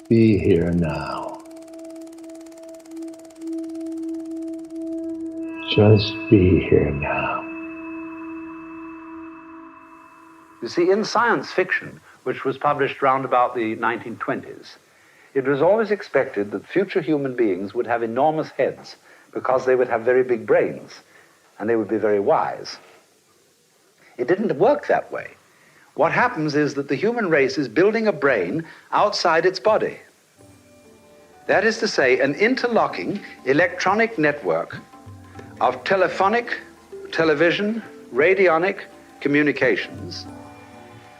Be here now. Just be here now. You see, in science fiction, which was published round about the 1920s, it was always expected that future human beings would have enormous heads because they would have very big brains and they would be very wise. It didn't work that way. What happens is that the human race is building a brain outside its body. That is to say, an interlocking electronic network of telephonic, television, radionic communications,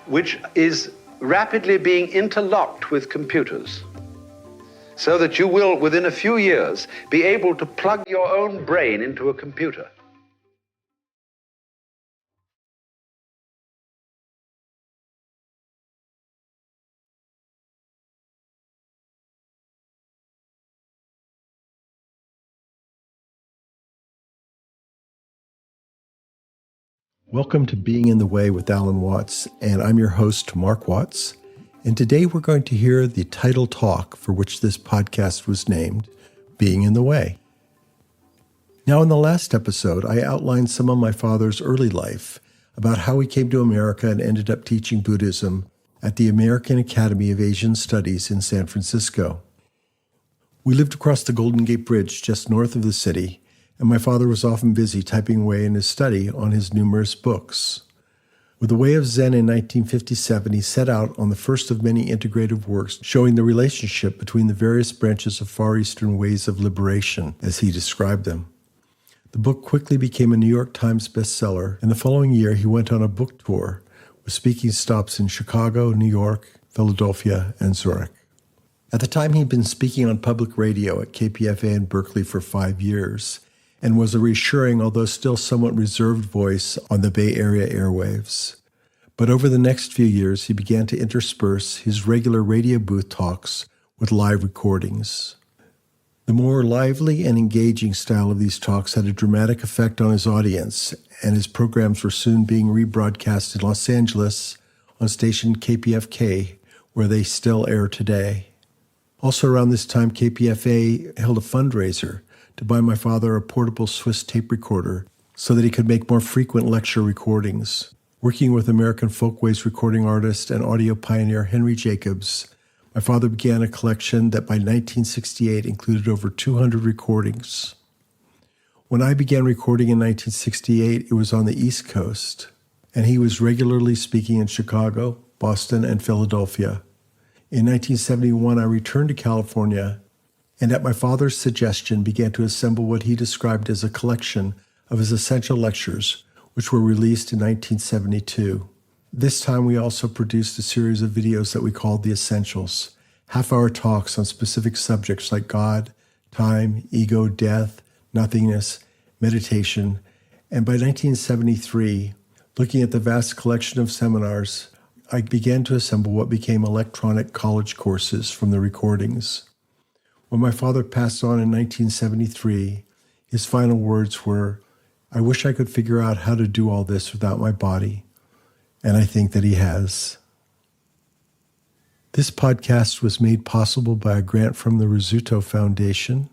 which is rapidly being interlocked with computers, so that you will, within a few years, be able to plug your own brain into a computer. Welcome to Being in the Way with Alan Watts, and I'm your host, Mark Watts. And today we're going to hear the title talk for which this podcast was named, Being in the Way. Now, in the last episode, I outlined some of my father's early life, about how he came to America and ended up teaching Buddhism at the American Academy of Asian Studies in San Francisco. We lived across the Golden Gate Bridge just north of the city, and my father was often busy typing away in his study on his numerous books. With The Way of Zen in 1957, he set out on the first of many integrative works showing the relationship between the various branches of Far Eastern ways of liberation, as he described them. The book quickly became a New York Times bestseller, and the following year he went on a book tour with speaking stops in Chicago, New York, Philadelphia, and Zurich. At the time, he'd been speaking on public radio at KPFA in Berkeley for 5 years, and was a reassuring, although still somewhat reserved voice on the Bay Area airwaves. But over the next few years, he began to intersperse his regular radio booth talks with live recordings. The more lively and engaging style of these talks had a dramatic effect on his audience, and his programs were soon being rebroadcast in Los Angeles on station KPFK, where they still air today. Also around this time, KPFA held a fundraiser to buy my father a portable Swiss tape recorder so that he could make more frequent lecture recordings. Working with American Folkways recording artist and audio pioneer Henry Jacobs, my father began a collection that by 1968 included over 200 recordings. When I began recording in 1968, it was on the East Coast, and he was regularly speaking in Chicago, Boston, and Philadelphia. In 1971, I returned to California and at my father's suggestion began to assemble what he described as a collection of his essential lectures, which were released in 1972. This time we also produced a series of videos that we called The Essentials, half-hour talks on specific subjects like God, time, ego, death, nothingness, meditation, and by 1973, looking at the vast collection of seminars, I began to assemble what became electronic college courses from the recordings. When my father passed on in 1973, his final words were, "I wish I could figure out how to do all this without my body." And I think that he has. This podcast was made possible by a grant from the Rizzuto Foundation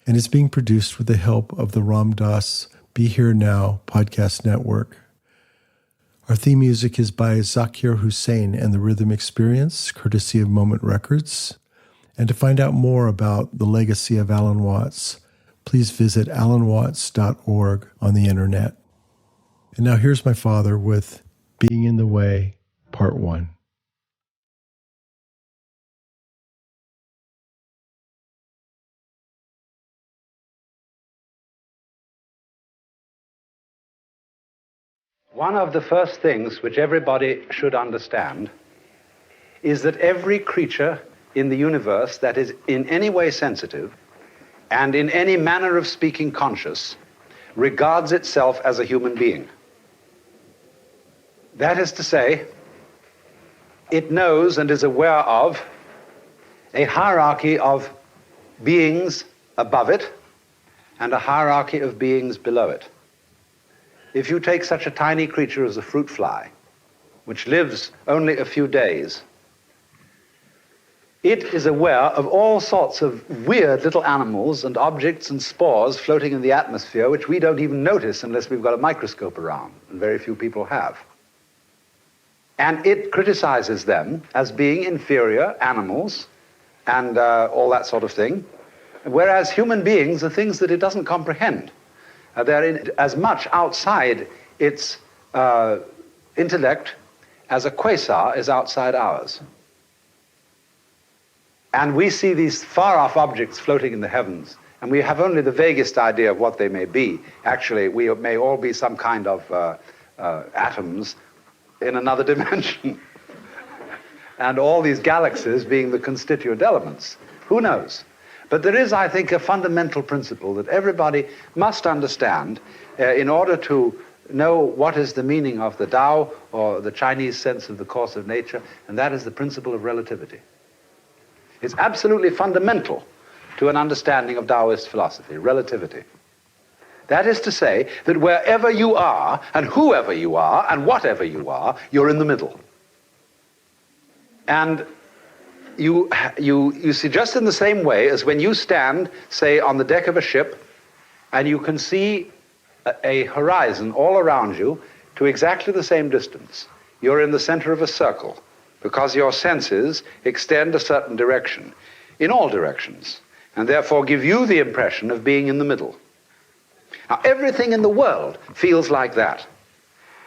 and is being produced with the help of the Ram Dass Be Here Now podcast network. Our theme music is by Zakir Hussain and the Rhythm Experience, courtesy of Moment Records. And to find out more about the legacy of Alan Watts, please visit alanwatts.org on the internet. And now here's my father with Being in the Way, Part 1. One of the first things which everybody should understand is that every creature in the universe that is in any way sensitive and in any manner of speaking conscious regards itself as a human being. That is to say, it knows and is aware of a hierarchy of beings above it and a hierarchy of beings below it. If you take such a tiny creature as a fruit fly, which lives only a few days, it is aware of all sorts of weird little animals and objects and spores floating in the atmosphere which we don't even notice unless we've got a microscope around, and very few people have. And it criticizes them as being inferior animals and all that sort of thing, whereas human beings are things that it doesn't comprehend. They're as much outside its intellect as a quasar is outside ours. And we see these far-off objects floating in the heavens, and we have only the vaguest idea of what they may be. Actually, we may all be some kind of atoms in another dimension. And all these galaxies being the constituent elements. Who knows? But there is, I think, a fundamental principle that everybody must understand in order to know what is the meaning of the Tao, or the Chinese sense of the course of nature, and that is the principle of relativity. It's absolutely fundamental to an understanding of Taoist philosophy, relativity. That is to say that wherever you are, and whoever you are, and whatever you are, you're in the middle. And you see, just in the same way as when you stand, say, on the deck of a ship, and you can see a horizon all around you to exactly the same distance. You're in the center of a circle, because your senses extend a certain direction, in all directions, and therefore give you the impression of being in the middle. Now, everything in the world feels like that.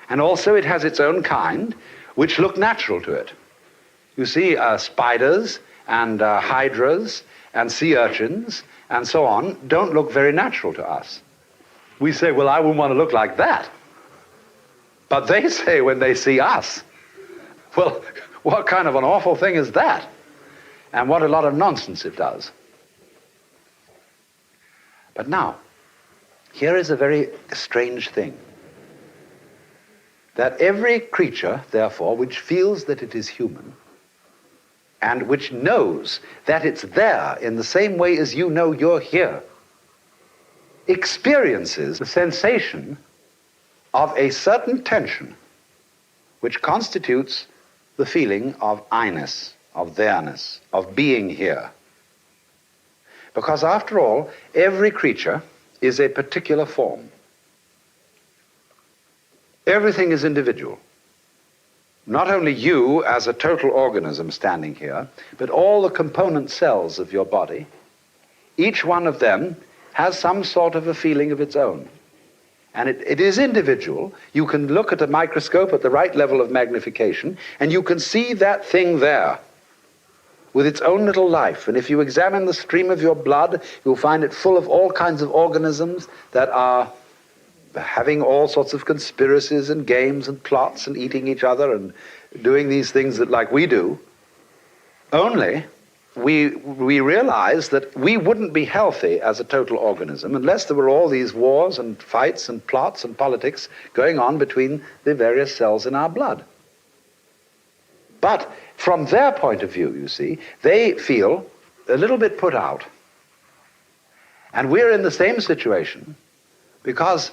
And also it has its own kind, which look natural to it. You see, spiders and hydras and sea urchins and so on don't look very natural to us. We say, well, I wouldn't want to look like that. But they say when they see us, well, what kind of an awful thing is that? And what a lot of nonsense it does. But now, here is a very strange thing. That every creature, therefore, which feels that it is human, and which knows that it's there in the same way as you know you're here, experiences the sensation of a certain tension which constitutes the feeling of I-ness, of there-ness, of being here. Because after all, every creature is a particular form. Everything is individual. Not only you as a total organism standing here, but all the component cells of your body, each one of them has some sort of a feeling of its own. And it is individual. You can look at a microscope at the right level of magnification, and you can see that thing there with its own little life. And if you examine the stream of your blood, you'll find it full of all kinds of organisms that are having all sorts of conspiracies and games and plots and eating each other and doing these things that like we do. Only we realize that we wouldn't be healthy as a total organism unless there were all these wars and fights and plots and politics going on between the various cells in our blood. But from their point of view, you see, they feel a little bit put out. And we're in the same situation because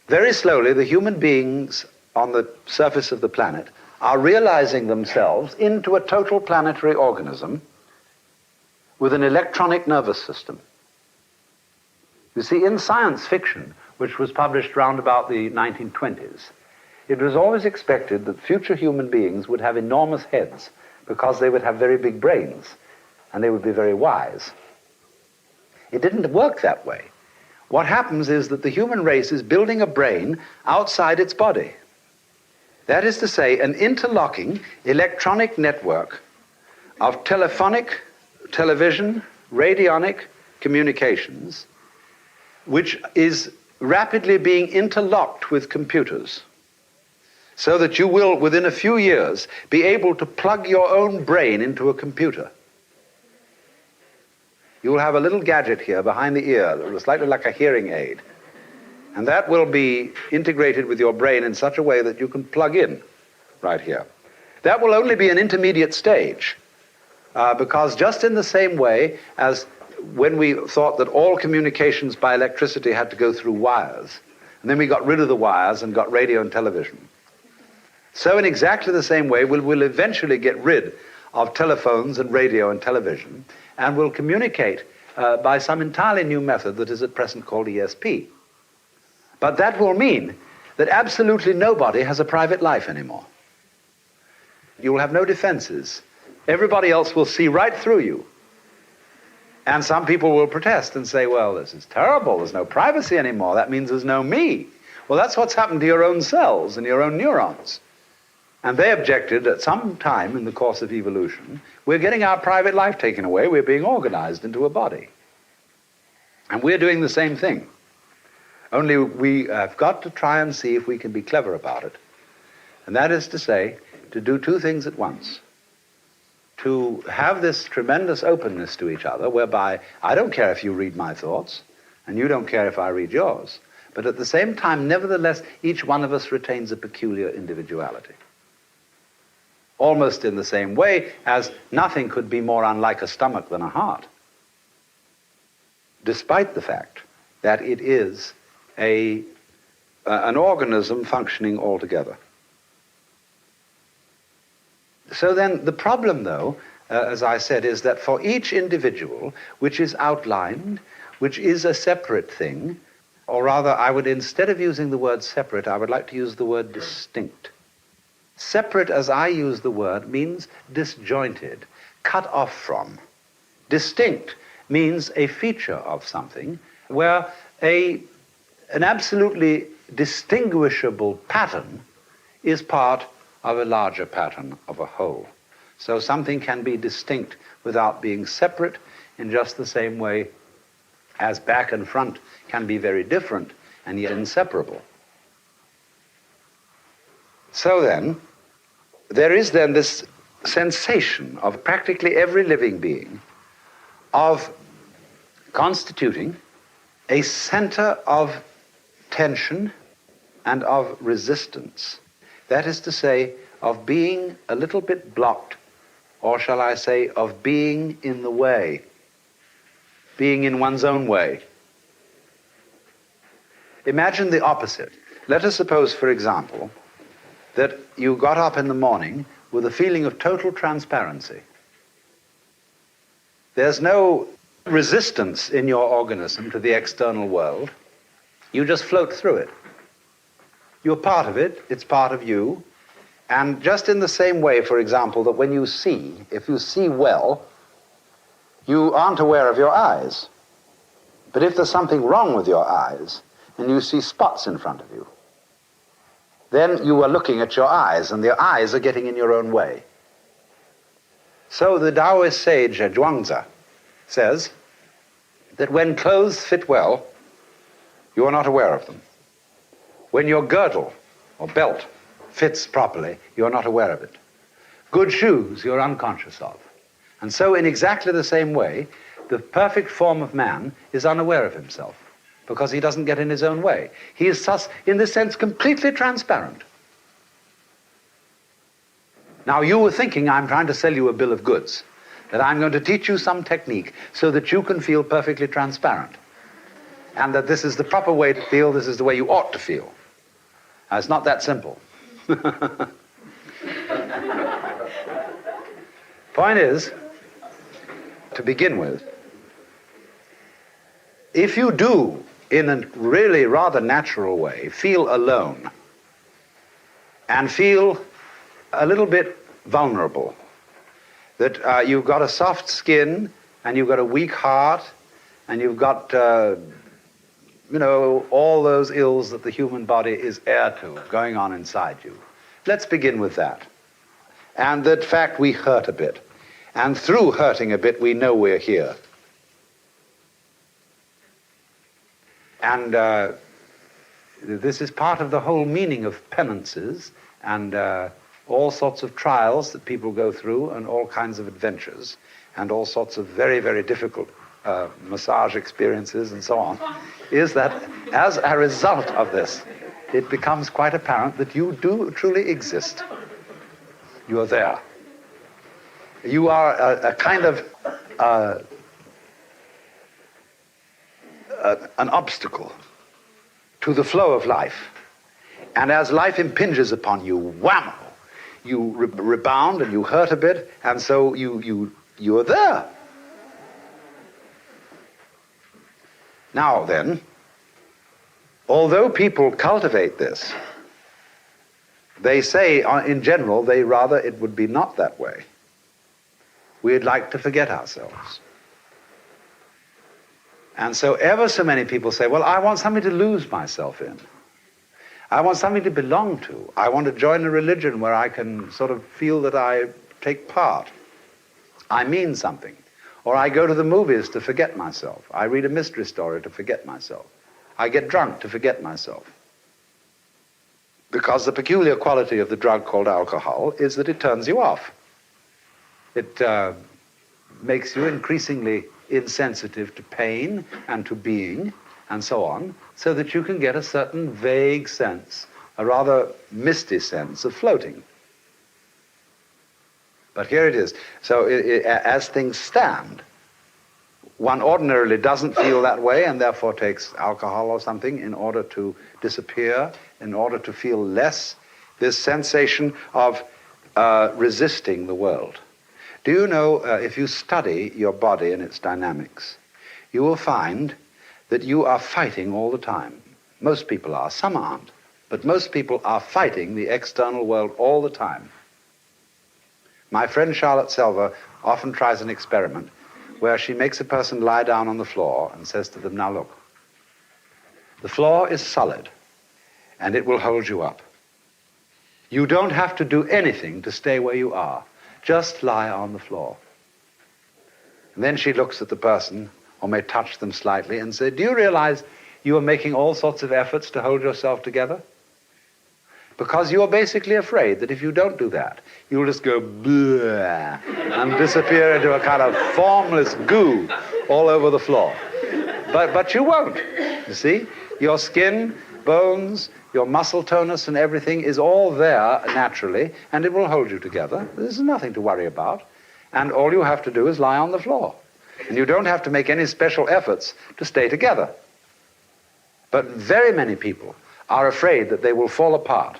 very slowly the human beings on the surface of the planet are realizing themselves into a total planetary organism with an electronic nervous system. You see, in science fiction, which was published round about the 1920s, it was always expected that future human beings would have enormous heads because they would have very big brains and they would be very wise. It didn't work that way. What happens is that the human race is building a brain outside its body. That is to say, an interlocking electronic network of telephonic, television, radionic communications, which is rapidly being interlocked with computers, so that you will, within a few years, be able to plug your own brain into a computer. You'll have a little gadget here behind the ear that will slightly like a hearing aid. And that will be integrated with your brain in such a way that you can plug in right here. That will only be an intermediate stage, because just in the same way as when we thought that all communications by electricity had to go through wires, and then we got rid of the wires and got radio and television, so in exactly the same way we'll eventually get rid of telephones and radio and television, and will communicate by some entirely new method that is at present called ESP. But that will mean that absolutely nobody has a private life anymore. You will have no defenses. Everybody else will see right through you. And some people will protest and say, well, this is terrible. There's no privacy anymore. That means there's no me. Well, that's what's happened to your own cells and your own neurons. And they objected at some time in the course of evolution, we're getting our private life taken away. We're being organized into a body. And we're doing the same thing. Only we have got to try and see if we can be clever about it. And that is to say, to do two things at once. To have this tremendous openness to each other, whereby I don't care if you read my thoughts, and you don't care if I read yours, but at the same time, nevertheless, each one of us retains a peculiar individuality. Almost in the same way as nothing could be more unlike a stomach than a heart, despite the fact that it is an organism functioning altogether. So then the problem, though, as I said, is that for each individual, which is outlined, which is a separate thing, or rather, I would, instead of using the word separate, I would like to use the word distinct. Separate, as I use the word, means disjointed, cut off from. Distinct means a feature of something where an absolutely distinguishable pattern is part of a larger pattern of a whole. So something can be distinct without being separate, in just the same way as back and front can be very different and yet inseparable. So then, there is then this sensation of practically every living being of constituting a center of tension and of resistance. That is to say, of being a little bit blocked, or shall I say, of being in the way, being in one's own way. Imagine the opposite. Let us suppose, for example, that you got up in the morning with a feeling of total transparency. There's no resistance in your organism to the external world. You just float through it. You're part of it, it's part of you, and just in the same way, for example, that when you see, if you see well, you aren't aware of your eyes. But if there's something wrong with your eyes, and you see spots in front of you, then you are looking at your eyes, and your eyes are getting in your own way. So the Taoist sage Zhuangzi says that when clothes fit well, you are not aware of them. When your girdle or belt fits properly, you're not aware of it. Good shoes, you're unconscious of. And so in exactly the same way, the perfect form of man is unaware of himself because he doesn't get in his own way. He is thus, in this sense, completely transparent. Now, you were thinking I'm trying to sell you a bill of goods, that I'm going to teach you some technique so that you can feel perfectly transparent, and that this is the proper way to feel, this is the way you ought to feel. Now, it's not that simple. Point is, to begin with, if you do, in a really rather natural way, feel alone and feel a little bit vulnerable, that you've got a soft skin and you've got a weak heart and you've got all those ills that the human body is heir to going on inside you. Let's begin with that. And that fact we hurt a bit. And through hurting a bit, we know we're here. And this is part of the whole meaning of penances and all sorts of trials that people go through and all kinds of adventures and all sorts of very, very difficult massage experiences and so on, is that as a result of this, it becomes quite apparent that you do truly exist. You are there. You are a kind of an obstacle to the flow of life. And as life impinges upon you, whammo, you rebound and you hurt a bit, and so you are there. Now then, although people cultivate this, they say, in general, it would be not that way. We'd like to forget ourselves. And so ever so many people say, well, I want something to lose myself in. I want something to belong to. I want to join a religion where I can sort of feel that I take part. I mean something. Or I go to the movies to forget myself. I read a mystery story to forget myself. I get drunk to forget myself. Because the peculiar quality of the drug called alcohol is that it turns you off. It makes you increasingly insensitive to pain and to being and so on, so that you can get a certain vague sense, a rather misty sense of floating. But here it is. So as things stand, one ordinarily doesn't feel that way and therefore takes alcohol or something in order to disappear, in order to feel less this sensation of resisting the world. Do you know, if you study your body and its dynamics, you will find that you are fighting all the time. Most people are, some aren't, but most people are fighting the external world all the time. My friend Charlotte Selver often tries an experiment where she makes a person lie down on the floor and says to them, now look, the floor is solid and it will hold you up. You don't have to do anything to stay where you are. Just lie on the floor. And then she looks at the person, or may touch them slightly, and say, do you realize you are making all sorts of efforts to hold yourself together? Because you are basically afraid that if you don't do that, you'll just go bleh and disappear into a kind of formless goo all over the floor. But you won't, you see? Your skin, bones, your muscle tonus and everything is all there naturally, and it will hold you together. There's nothing to worry about. And all you have to do is lie on the floor. And you don't have to make any special efforts to stay together. But very many people are afraid that they will fall apart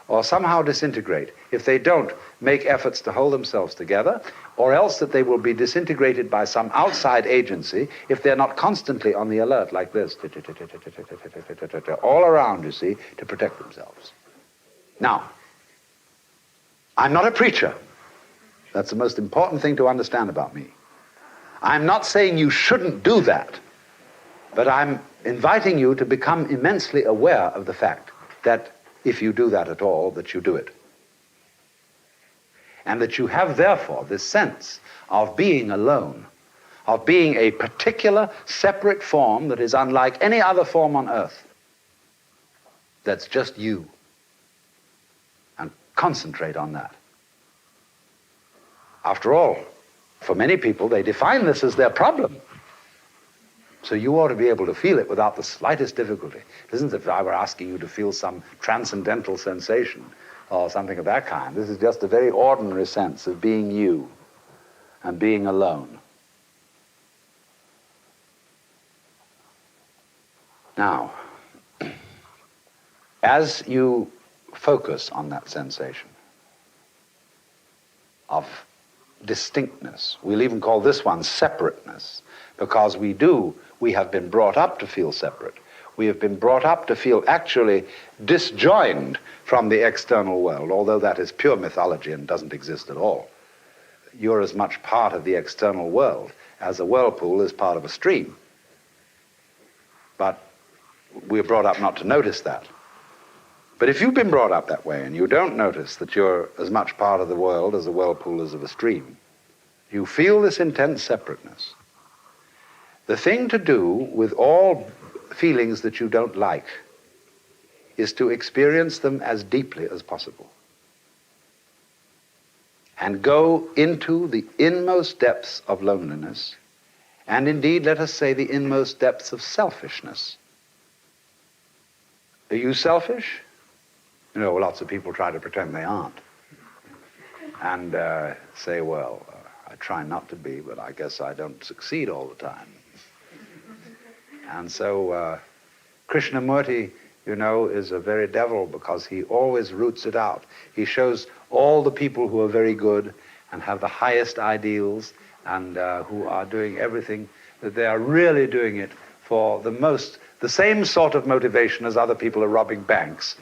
or somehow disintegrate if they don't make efforts to hold themselves together, or else that they will be disintegrated by some outside agency if they're not constantly on the alert like this, all around, you see, to protect themselves. Now, I'm not a preacher. That's the most important thing to understand about me. I'm not saying you shouldn't do that, but I'm inviting you to become immensely aware of the fact that if you do that at all, that you do it. And that you have, therefore, this sense of being alone, of being a particular, separate form that is unlike any other form on earth. That's just you. And concentrate on that. After all, for many people, they define this as their problem. So you ought to be able to feel it without the slightest difficulty. It isn't as if I were asking you to feel some transcendental sensation or something of that kind. This is just a very ordinary sense of being you and being alone. Now, as you focus on that sensation of distinctness, we'll even call this one separateness, because we have been brought up to feel separate. We have been brought up to feel actually disjoined from the external world, although that is pure mythology and doesn't exist at all. You're as much part of the external world as a whirlpool is part of a stream. But we're brought up not to notice that. But if you've been brought up that way and you don't notice that you're as much part of the world as a whirlpool is of a stream, you feel this intense separateness. The thing to do with all feelings that you don't like is to experience them as deeply as possible and go into the inmost depths of loneliness, and indeed, let us say, the inmost depths of selfishness. Are you selfish? You know, lots of people try to pretend they aren't and say, well, I try not to be, but I guess I don't succeed all the time. And so Krishnamurti, you know, is a very devil because he always roots it out. He shows all the people who are very good and have the highest ideals and who are doing everything, that they are really doing it for the same sort of motivation as other people are robbing banks.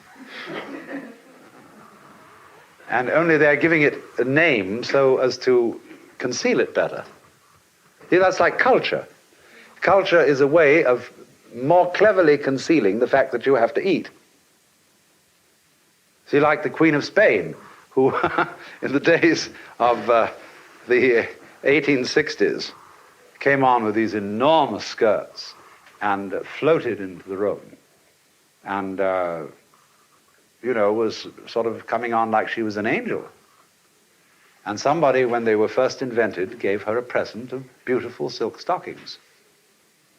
And only they're giving it a name so as to conceal it better. See, that's like culture. Culture is a way of more cleverly concealing the fact that you have to eat. See, like the Queen of Spain, who in the days of the 1860s came on with these enormous skirts and floated into the room and, was sort of coming on like she was an angel. And somebody, when they were first invented, gave her a present of beautiful silk stockings,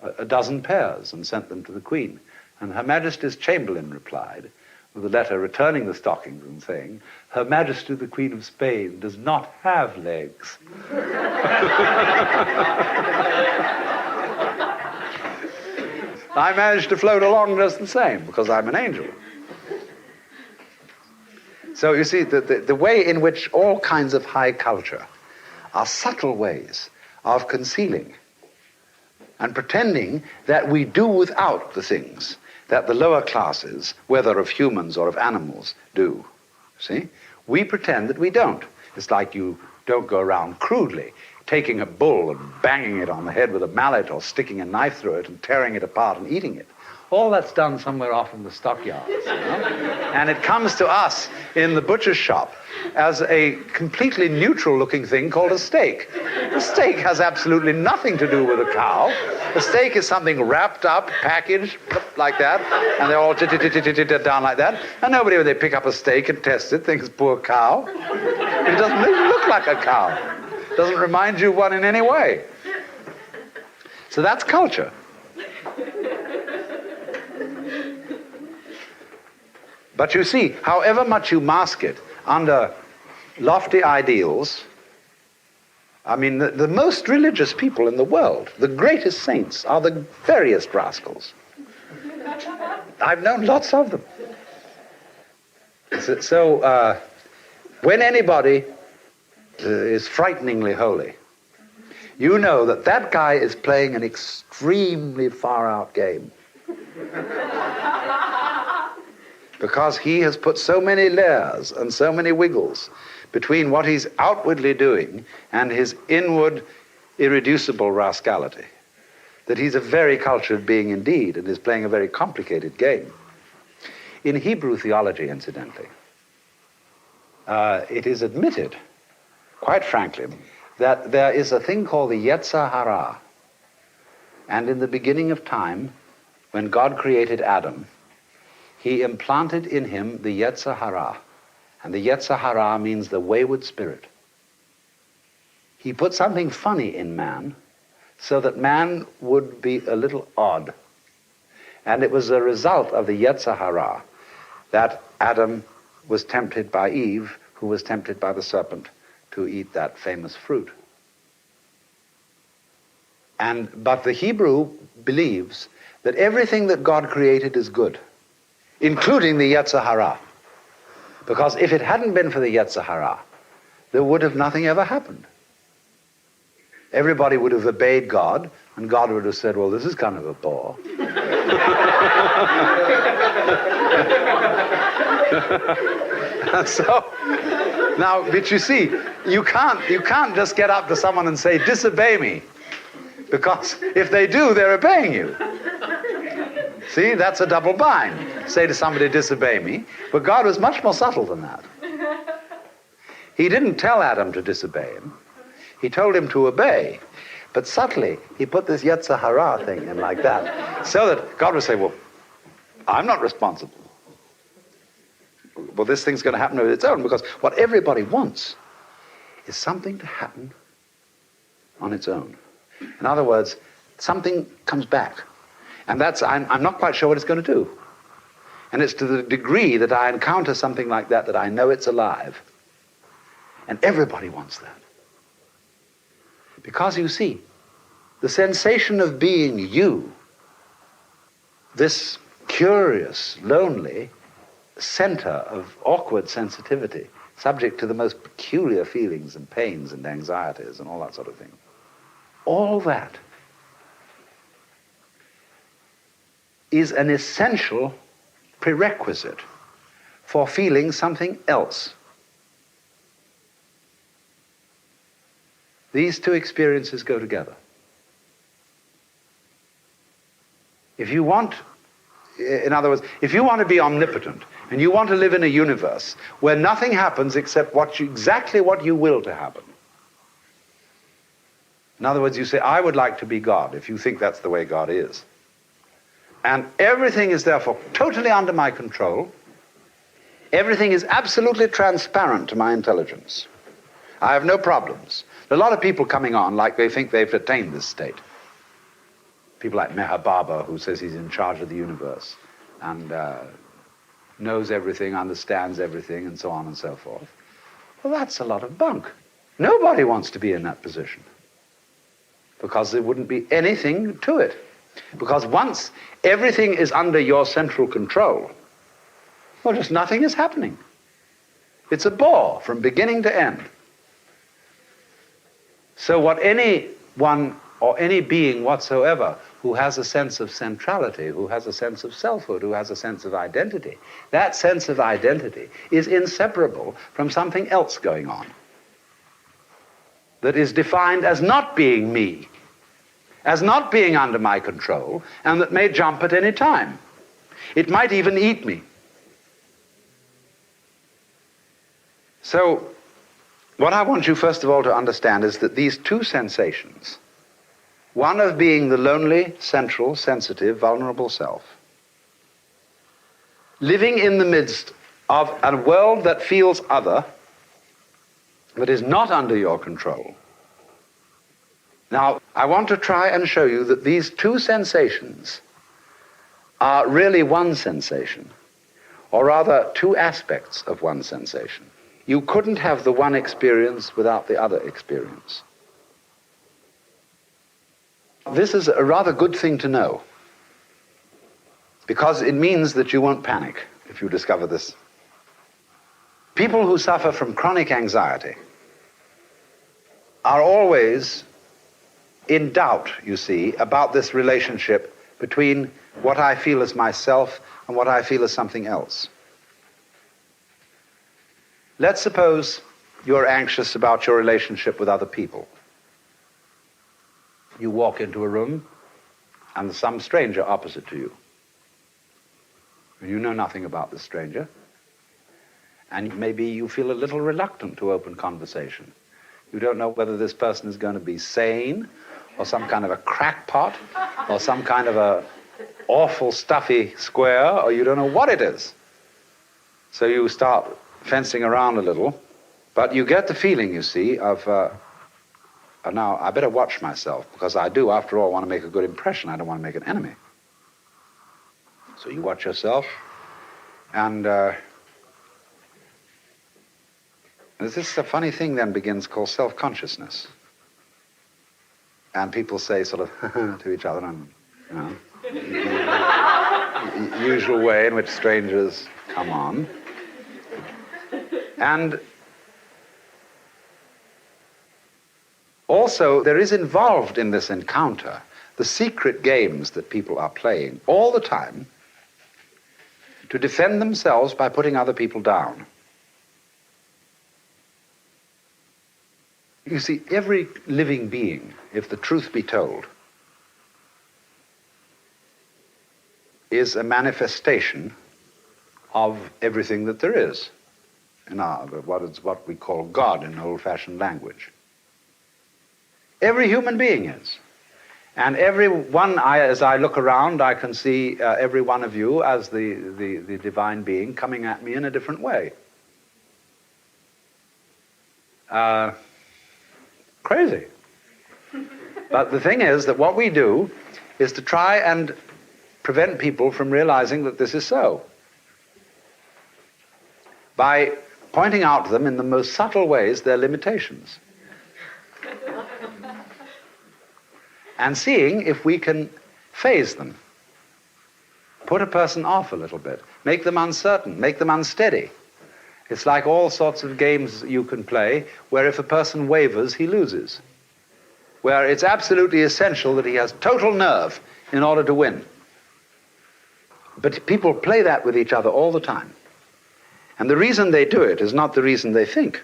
a dozen pairs, and sent them to the Queen. And Her Majesty's Chamberlain replied with a letter returning the stockings and saying, "Her Majesty the Queen of Spain does not have legs." I managed to float along just the same because I'm an angel. So you see, the way in which all kinds of high culture are subtle ways of concealing and pretending that we do without the things that the lower classes, whether of humans or of animals, do. See? We pretend that we don't. It's like you don't go around crudely taking a bull and banging it on the head with a mallet or sticking a knife through it and tearing it apart and eating it. All that's done somewhere off in the stockyards, you know? And it comes to us in the butcher's shop as a completely neutral-looking thing called a steak. The steak has absolutely nothing to do with a cow. The steak is something wrapped up, packaged, like that, and they're all down like that. And nobody, when they pick up a steak and test it, thinks, poor cow. It doesn't even look like a cow. It doesn't remind you of one in any way. So that's culture. But you see, however much you mask it under lofty ideals, I mean, the most religious people in the world, the greatest saints, are the veriest rascals. I've known lots of them. So when anybody is frighteningly holy, you know that that guy is playing an extremely far-out game. Because he has put so many layers and so many wiggles between what he's outwardly doing and his inward irreducible rascality, that he's a very cultured being indeed and is playing a very complicated game. In Hebrew theology, incidentally, it is admitted, quite frankly, that there is a thing called the Yetzer Hara. And in the beginning of time, when God created Adam, he implanted in him the Yetzer Hara. And the Yetzer Hara means the wayward spirit. He put something funny in man so that man would be a little odd. And it was a result of the Yetzer Hara that Adam was tempted by Eve, who was tempted by the serpent to eat that famous fruit. But the Hebrew believes that everything that God created is good, including the Yetzer Hara. Because if it hadn't been for the Yetzer Hara, there would have nothing ever happened. Everybody would have obeyed God, and God would have said, well, this is kind of a bore. And so, now, but you see, you can't just get up to someone and say, disobey me. Because if they do, they're obeying you. See, that's a double bind. Say to somebody, disobey me. But God was much more subtle than that. He didn't tell Adam to disobey him. He told him to obey. But subtly, he put this Yetzer Hara thing in like that, so that God would say, well, I'm not responsible. Well, this thing's going to happen of its own, because what everybody wants is something to happen on its own. In other words, something comes back. And that's, I'm not quite sure what it's going to do. And it's to the degree that I encounter something like that I know it's alive. And everybody wants that. Because you see, the sensation of being you, this curious, lonely center of awkward sensitivity, subject to the most peculiar feelings and pains and anxieties and all that sort of thing. All that is an essential prerequisite for feeling something else. These two experiences go together. If you want, in other words, if you want to be omnipotent and you want to live in a universe where nothing happens except exactly what you will to happen. In other words, you say, I would like to be God, if you think that's the way God is. And everything is therefore totally under my control. Everything is absolutely transparent to my intelligence. I have no problems. There are a lot of people coming on like they think they've attained this state. People like Meher Baba, who says he's in charge of the universe and knows everything, understands everything, and so on and so forth. Well, that's a lot of bunk. Nobody wants to be in that position because there wouldn't be anything to it. Because once everything is under your central control, well, just nothing is happening. It's a bore from beginning to end. So what anyone or any being whatsoever who has a sense of centrality, who has a sense of selfhood, who has a sense of identity, that sense of identity is inseparable from something else going on that is defined as not being me, as not being under my control, and that may jump at any time. It might even eat me. So, what I want you first of all to understand is that these two sensations, one of being the lonely, central, sensitive, vulnerable self, living in the midst of a world that feels other, that is not under your control. Now, I want to try and show you that these two sensations are really one sensation, or rather two aspects of one sensation. You couldn't have the one experience without the other experience. This is a rather good thing to know, because it means that you won't panic if you discover this. People who suffer from chronic anxiety are always in doubt, you see, about this relationship between what I feel as myself and what I feel as something else. Let's suppose you're anxious about your relationship with other people. You walk into a room and there's some stranger opposite to you. You know nothing about this stranger, and maybe you feel a little reluctant to open conversation. You don't know whether this person is going to be sane or some kind of a crackpot or some kind of a awful stuffy square, or you don't know what it is. So you start fencing around a little, but you get the feeling, you see, of now I better watch myself, because I do, after all, want to make a good impression. I don't want to make an enemy. So you watch yourself, and this is a funny thing then begins called self-consciousness. And people say sort of to each other, and the usual way in which strangers come on. And also there is involved in this encounter the secret games that people are playing all the time to defend themselves by putting other people down. You see, every living being, if the truth be told, is a manifestation of everything that there is. What we call God in old-fashioned language. Every human being is. And every one, as I look around, I can see every one of you as the divine being coming at me in a different way. Crazy. But the thing is that what we do is to try and prevent people from realizing that this is so, by pointing out to them in the most subtle ways their limitations. And seeing if we can phase them, put a person off a little bit, make them uncertain, make them unsteady, It's like all sorts of games you can play where if a person wavers, he loses. Where it's absolutely essential that he has total nerve in order to win. But people play that with each other all the time. And the reason they do it is not the reason they think.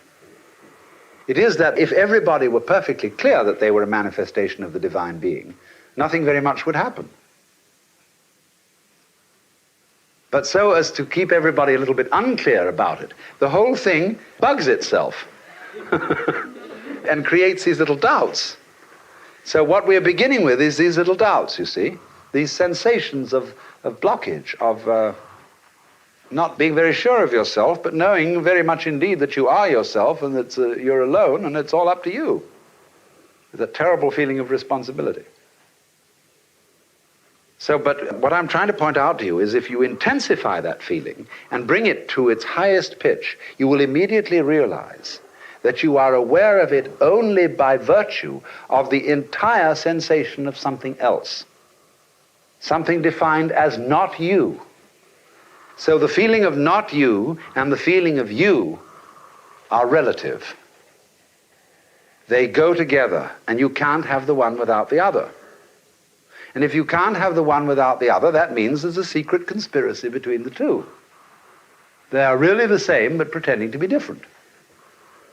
It is that if everybody were perfectly clear that they were a manifestation of the divine being, nothing very much would happen. But so as to keep everybody a little bit unclear about it, the whole thing bugs itself and creates these little doubts. So what we're beginning with is these little doubts, you see, these sensations of blockage, of not being very sure of yourself, but knowing very much indeed that you are yourself and that you're alone and it's all up to you. It's a terrible feeling of responsibility. So, but what I'm trying to point out to you is if you intensify that feeling and bring it to its highest pitch, you will immediately realize that you are aware of it only by virtue of the entire sensation of something else, something defined as not you. So the feeling of not you and the feeling of you are relative. They go together, and you can't have the one without the other. And if you can't have the one without the other, that means there's a secret conspiracy between the two. They are really the same, but pretending to be different.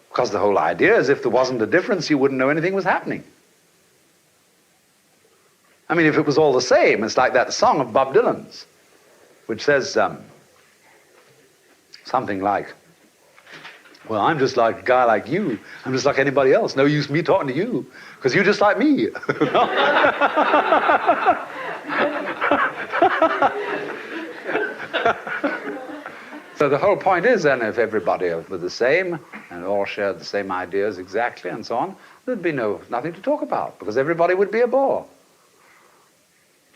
Because the whole idea is if there wasn't a difference, you wouldn't know anything was happening. I mean, if it was all the same, it's like that song of Bob Dylan's, which says something like, well, I'm just like a guy like you. I'm just like anybody else. No use me talking to you, because you're just like me. So the whole point is then if everybody were the same and all shared the same ideas exactly and so on, there'd be nothing to talk about, because everybody would be a bore.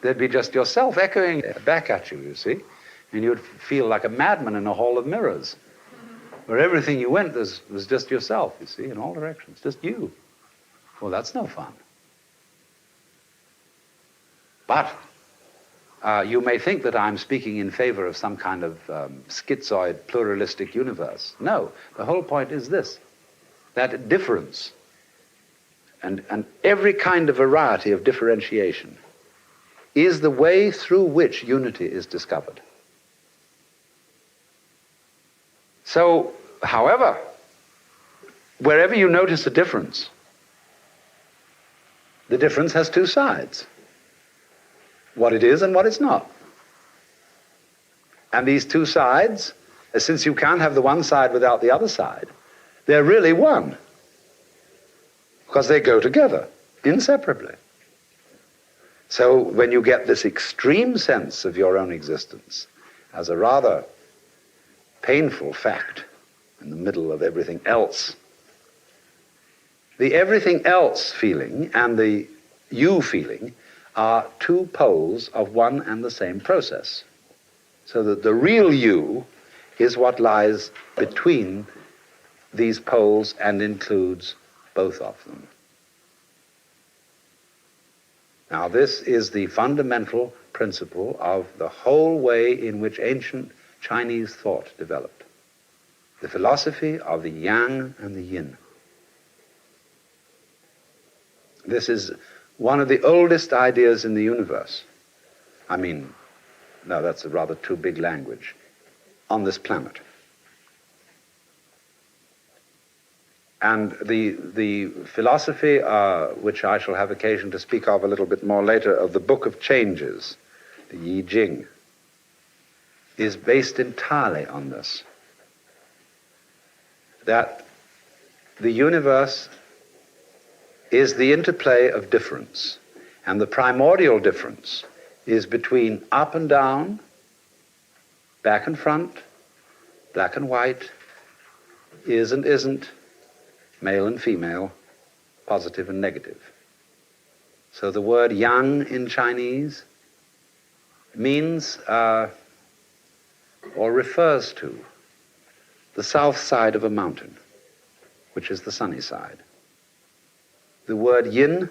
There'd be just yourself echoing back at you, you see, and you'd feel like a madman in a hall of mirrors, where everything you went was just yourself, you see, in all directions, just you. Well, that's no fun. But you may think that I'm speaking in favor of some kind of schizoid, pluralistic universe. No, the whole point is this, that difference and every kind of variety of differentiation is the way through which unity is discovered. So, however, wherever you notice a difference, the difference has two sides. What it is and what it's not. And these two sides, since you can't have the one side without the other side, they're really one. Because they go together, inseparably. So when you get this extreme sense of your own existence as a rather painful fact in the middle of everything else, the everything else feeling and the you feeling are two poles of one and the same process. So that the real you is what lies between these poles and includes both of them. Now, this is the fundamental principle of the whole way in which ancient Chinese thought developed. The philosophy of the yang and the yin. This is one of the oldest ideas in the universe. I mean, no, that's a rather too big language. On this planet. And the philosophy, which I shall have occasion to speak of a little bit more later, of the Book of Changes, the Yi Jing, is based entirely on this. That the universe is the interplay of difference, and the primordial difference is between up and down, back and front, black and white, is and isn't, male and female, positive and negative. So the word yang in Chinese means or refers to the south side of a mountain, which is the sunny side. The word yin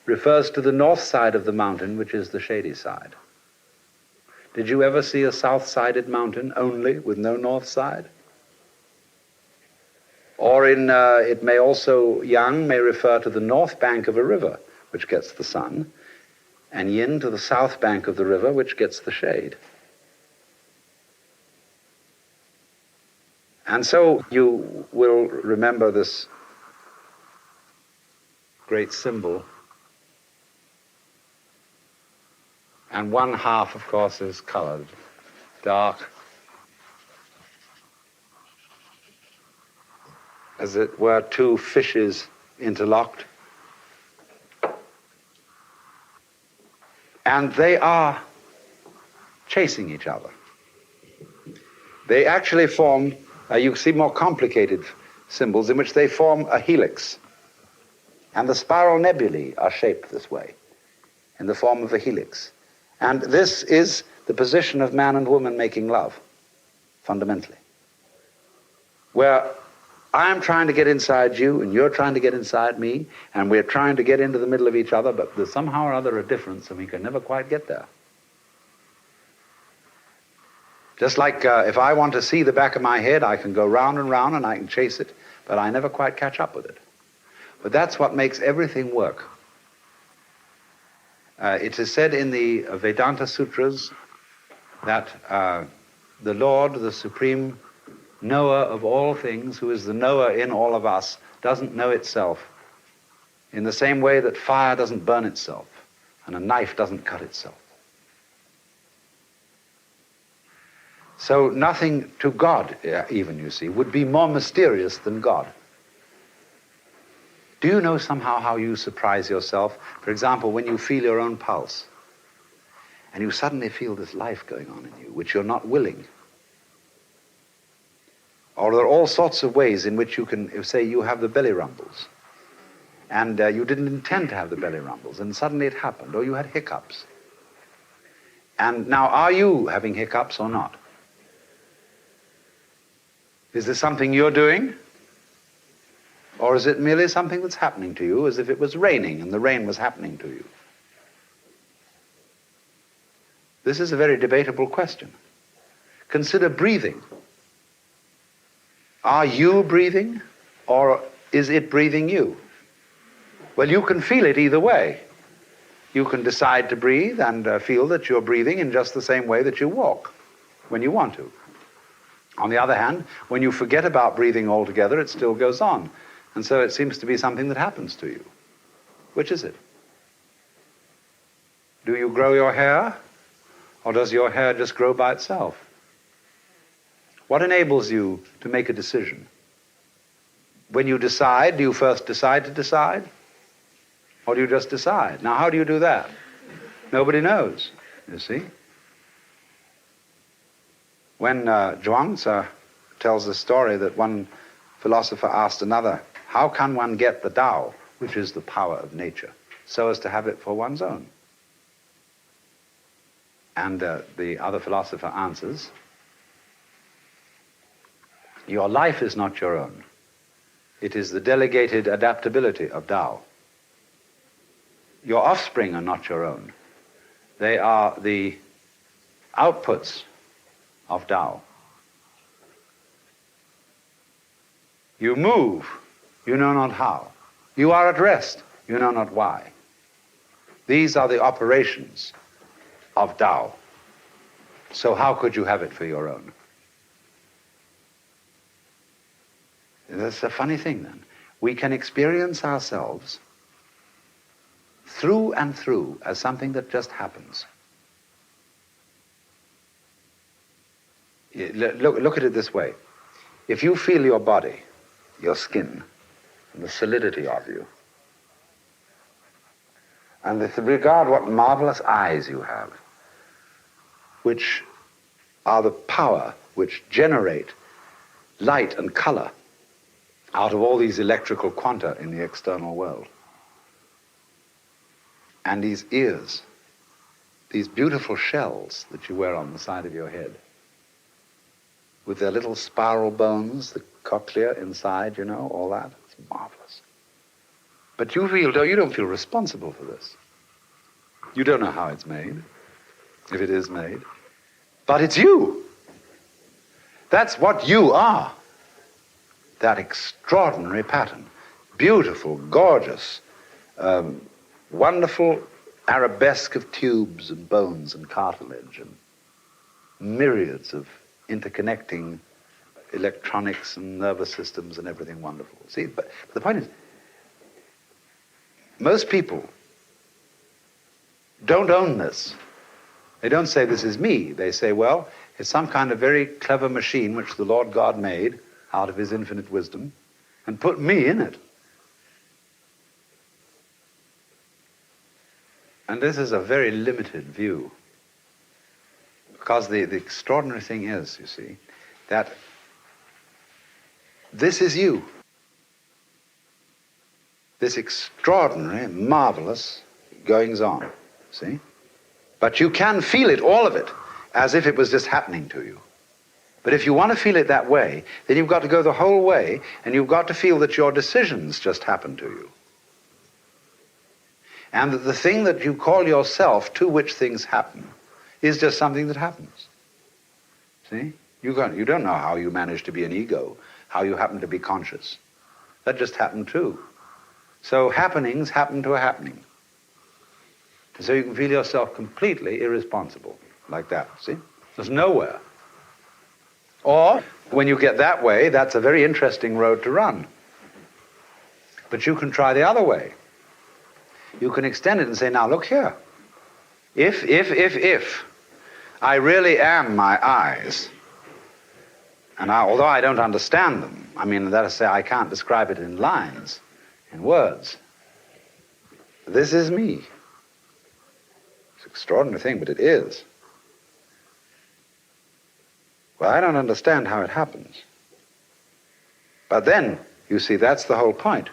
refers to the north side of the mountain, which is the shady side. Did you ever see a south-sided mountain only with no north side? Or it may also, yang may refer to the north bank of a river, which gets the sun, and yin to the south bank of the river, which gets the shade. And so you will remember this great symbol. And one half, of course, is colored, dark, as it were two fishes interlocked. And they are chasing each other. They actually form, you see more complicated symbols in which they form a helix. And the spiral nebulae are shaped this way, in the form of a helix. And this is the position of man and woman making love, fundamentally. Where I'm trying to get inside you, and you're trying to get inside me, and we're trying to get into the middle of each other, but there's somehow or other a difference, and we can never quite get there. Just like if I want to see the back of my head, I can go round and round, and I can chase it, but I never quite catch up with it. But that's what makes everything work. It is said in the Vedanta Sutras that the Lord, the Supreme Knower of all things, who is the knower in all of us, doesn't know itself in the same way that fire doesn't burn itself and a knife doesn't cut itself. So nothing to God, even, you see, would be more mysterious than God. Do you know somehow how you surprise yourself? For example, when you feel your own pulse, and you suddenly feel this life going on in you, which you're not willing. Or there are all sorts of ways in which you can, say you have the belly rumbles, and you didn't intend to have the belly rumbles, and suddenly it happened, or you had hiccups. And now, are you having hiccups or not? Is this something you're doing? Or is it merely something that's happening to you, as if it was raining and the rain was happening to you? This is a very debatable question. Consider breathing. Are you breathing, or is it breathing you? Well, you can feel it either way. You can decide to breathe and feel that you're breathing in just the same way that you walk when you want to. On the other hand, when you forget about breathing altogether, it still goes on. And so it seems to be something that happens to you. Which is it? Do you grow your hair, or does your hair just grow by itself? What enables you to make a decision? When you decide, do you first decide to decide? Or do you just decide? Now, how do you do that? Nobody knows, you see. When Zhuangzi tells the story that one philosopher asked another, how can one get the Tao, which is the power of nature, so as to have it for one's own? And the other philosopher answers, your life is not your own. It is the delegated adaptability of Tao. Your offspring are not your own. They are the outputs of Tao. You move, you know not how. You are at rest, you know not why. These are the operations of Tao. So how could you have it for your own? That's a funny thing then. We can experience ourselves through and through as something that just happens. Look at it this way. If you feel your body, your skin, and the solidity of you, and regard what marvelous eyes you have, which are the power which generate light and color out of all these electrical quanta in the external world. And these ears, these beautiful shells that you wear on the side of your head, with their little spiral bones, the cochlea inside, you know, all that. It's marvelous. But you don't feel responsible for this. You don't know how it's made, if it is made. But it's you. That's what you are. that extraordinary pattern. Beautiful, gorgeous, wonderful arabesque of tubes and bones and cartilage and myriads of interconnecting electronics and nervous systems and everything wonderful. See, but the point is, most people don't own this. They don't say, this is me. They say, well, it's some kind of very clever machine which the Lord God made out of his infinite wisdom and put me in it. And this is a very limited view. Because the extraordinary thing is, you see, that this is you. This extraordinary, marvelous goings-on, see? But you can feel it, all of it, as if it was just happening to you. But if you want to feel it that way, then you've got to go the whole way, and you've got to feel that your decisions just happen to you. And that the thing that you call yourself, to which things happen, is just something that happens. See? You don't know how you managed to be an ego, how you happen to be conscious. That just happened too. So happenings happen to a happening. So you can feel yourself completely irresponsible, like that, see? There's nowhere. Or, when you get that way, that's a very interesting road to run. But you can try the other way. You can extend it and say, now look here. If I really am my eyes, and although I don't understand them, I mean, that is to say, I can't describe it in lines, in words. This is me. It's an extraordinary thing, but it is. Well, I don't understand how it happens. But then, you see, that's the whole point.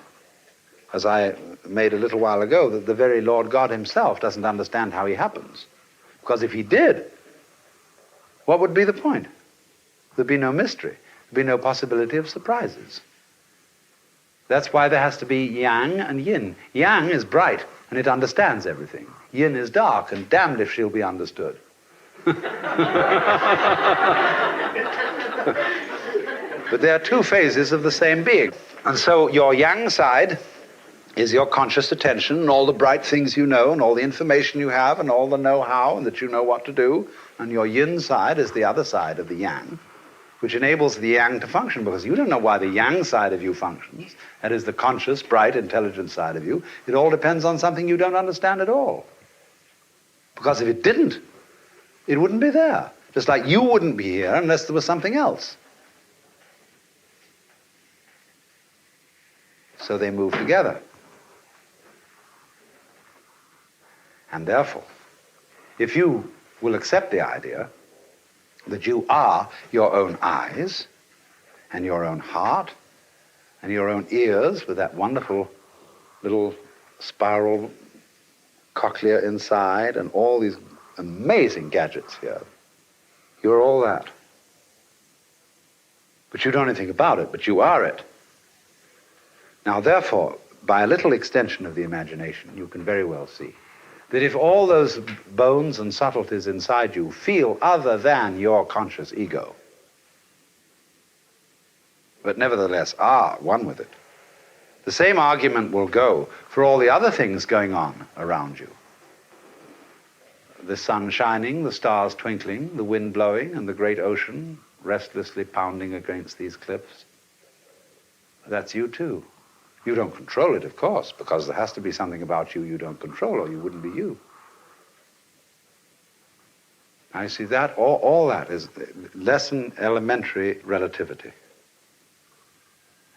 As I made a little while ago, that the very Lord God himself doesn't understand how he happens. Because if he did, what would be the point? There'd be no mystery. There'd be no possibility of surprises. That's why there has to be yang and yin. Yang is bright, and it understands everything. Yin is dark, and damned if she'll be understood. But there are two phases of the same being. And so your yang side is your conscious attention and all the bright things you know and all the information you have and all the know-how and that you know what to do. And your yin side is the other side of the yang, which enables the yang to function, because you don't know why the yang side of you functions. That is the conscious, bright, intelligent side of you. It all depends on something you don't understand at all. Because if it didn't, it wouldn't be there. Just like you wouldn't be here unless there was something else. So they move together. And therefore, if you will accept the idea that you are your own eyes and your own heart and your own ears with that wonderful little spiral cochlea inside and all these amazing gadgets here, you're all that. But you don't know anything about it, but you are it. Now, therefore, by a little extension of the imagination, you can very well see that if all those bones and subtleties inside you feel other than your conscious ego, but nevertheless are one with it, the same argument will go for all the other things going on around you. The sun shining, the stars twinkling, the wind blowing, and the great ocean restlessly pounding against these cliffs. That's you too. You don't control it, of course, because there has to be something about you you don't control, or you wouldn't be you. I see that, all that is less than elementary relativity.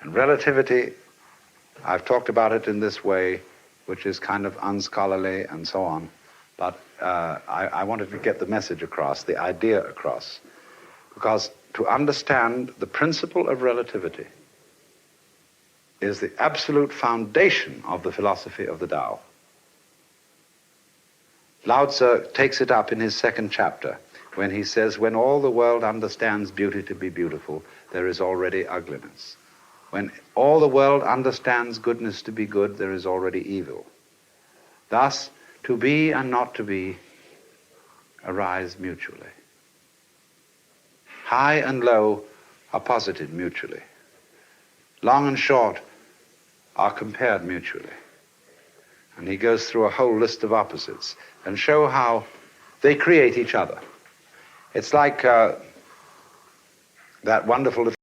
And relativity, I've talked about it in this way, which is kind of unscholarly and so on, but I wanted to get the message across, the idea across, because to understand the principle of relativity is the absolute foundation of the philosophy of the Tao. Lao Tzu takes it up in his second chapter when he says, when all the world understands beauty to be beautiful, there is already ugliness. When all the world understands goodness to be good, there is already evil. Thus, to be and not to be arise mutually. High and low are posited mutually. long and short, are compared mutually. And he goes through a whole list of opposites and show how they create each other. It's like that wonderful little